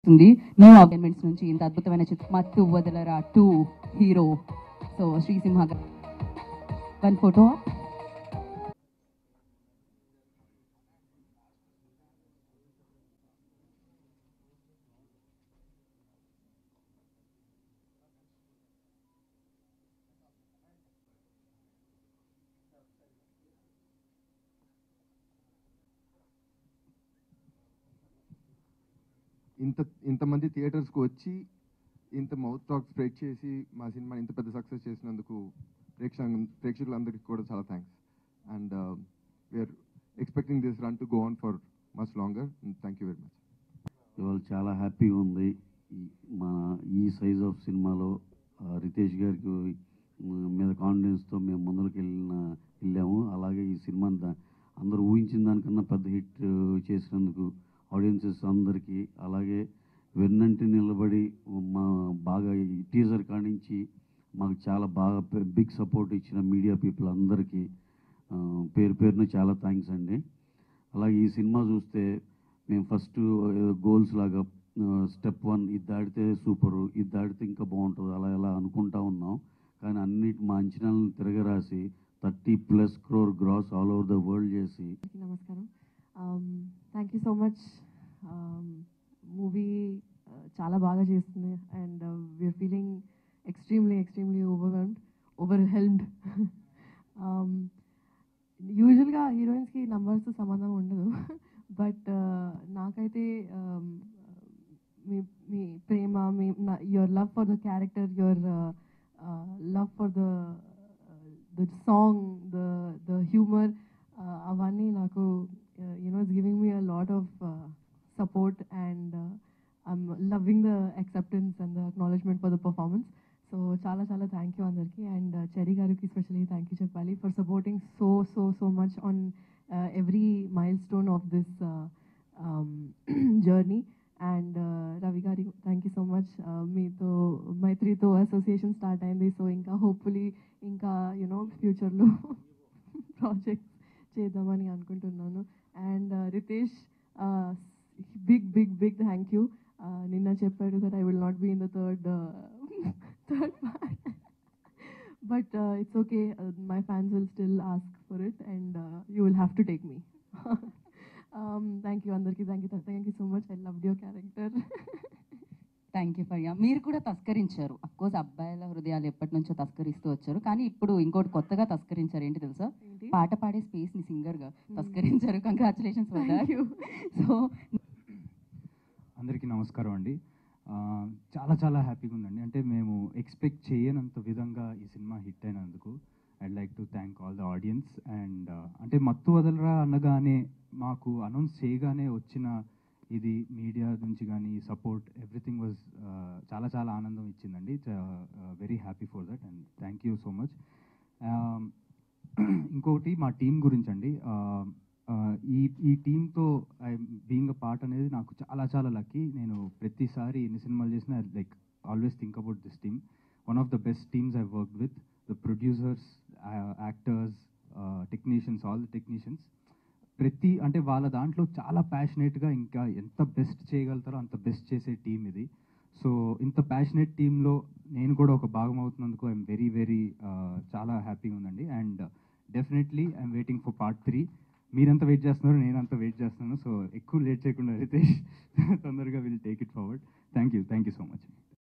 New arguments నుంచి ఇంత అద్భుతమైన చిత్రం Mathu Vadalara 2 hero. So Sri Simha one photo. ఇంతమంది థియేటర్స్కి వచ్చి ఇంత మౌత్ టాక్ స్ప్రెడ్ చేసి మా సినిమాని ఇంత పెద్ద సక్సెస్ చేసినందుకు ప్రేక్షకులందరికీ కూడా చాలా thanks. And we are expecting this run to go on for much longer. Thank you very much. ఇవాళ చాలా హ్యాపీగా ఉంది. ఈ సైజ్ ఆఫ్ సినిమాలో రితేష్ గారికి మీద కాన్ఫిడెన్స్తో మేము ముందరికి వెళ్ళాము. అలాగే ఈ సినిమాని అందరూ ఊహించిన దానికన్నా పెద్ద హిట్ చేసినందుకు ఆడియన్సెస్ అందరికీ, అలాగే వెన్నంటి నిలబడి బాగా టీజర్ కానించి మాకు చాలా బాగా బిగ్ సపోర్ట్ ఇచ్చిన మీడియా పీపుల్ అందరికీ పేరు పేరున చాలా థ్యాంక్స్ అండి. అలాగే ఈ సినిమా చూస్తే మేము ఫస్ట్ గోల్స్ లాగా స్టెప్ 1 ఇది దాడితే సూపరు, ఇది దాడితే ఇంకా బాగుంటుంది అలా అనుకుంటా ఉన్నాం. కానీ మా అంచనాలను తిరగరాసి 30+ crore gross all over the world చేసి. నమస్కారం. Thank you so much. Movie చాలా బాగా చేస్తుంది and we are feeling extremely overwhelmed. యూజువల్గా హీరోయిన్స్కి నంబర్స్ సంబంధం ఉండదు, బట్ నాకైతే మీ ప్రేమ, your love for the character, your love for the song, the humour, అవన్నీ నాకు it's giving me a lot of support, and I'm loving the acceptance and the acknowledgement for the performance. So chala thank you andarki, and Cherry gariki especially thank you cheppali for supporting so much on every milestone of this journey. And Ravi gari, thank you so much. Meeto Maitri to association start ayindi, so inka hopefully inka future lo projects చేద్దామని అనుకుంటున్నాను. And Ritesh, big thank you. నిన్న చెప్పాడు that I will not be in the third part, but it's okay. My fans will still ask for it and you will have to take me. Thank you అందరికీ. Thank you so much. I loved your character. Thank you ఫర్యా. మీరు కూడా తస్కరించారు. Of course అబ్బాయిల హృదయాలు ఎప్పటి నుంచో తస్కరిస్తూ వచ్చారు, కానీ ఇప్పుడు ఇంకోటి కొత్తగా తస్కరించారు. ఏంటి తెలుసా? పాట పాడే స్పేస్ని సింగర్గా తస్కరించారు. Congratulations for that. సో అందరికీ నమస్కారం అండి. చాలా హ్యాపీగా ఉందండి. అంటే మేము ఎక్స్పెక్ట్ చేయనంత విధంగా ఈ సినిమా హిట్ అయినందుకు I'd like to thank all the audience. And అంటే మత్తు వదలరా అనగానే మాకు అనౌన్స్ చేయగానే వచ్చిన ఇది మీడియా నుంచి కానీ సపోర్ట్, ఎవ్రీథింగ్ వాజ్ చాలా ఆనందం ఇచ్చిందండి. Very happy for that and thank you so much. ఇంకొకటి మా టీం గురించి అండి. ఈ టీంతో బీయింగ్ అ పార్ట్ అనేది నాకు చాలా లక్కీ. నేను ప్రతిసారి ఎన్ని సినిమాలు చేసినా like always think about this team. One of the best teams I worked with. The producers, actors, technicians, all the technicians అంటే వాళ్ళ దాంట్లో చాలా ప్యాషనేట్గా ఇంకా ఎంత బెస్ట్ చేయగలుగుతారో అంత బెస్ట్ చేసే టీం ఇది. సో ఇంత ప్యాషనేట్ టీంలో నేను కూడా ఒక భాగం అవుతున్నందుకు ఐఎమ్ వెరీ చాలా హ్యాపీగా ఉందండి. And definitely I'm waiting for part 3. మీరంతా వెయిట్ చేస్తున్నారు, నేను అంతా వెయిట్ చేస్తున్నాను. సో ఎక్కువ లేట్ చేయకుండా రితేష్ తొందరగా will take it forward. Thank you so much.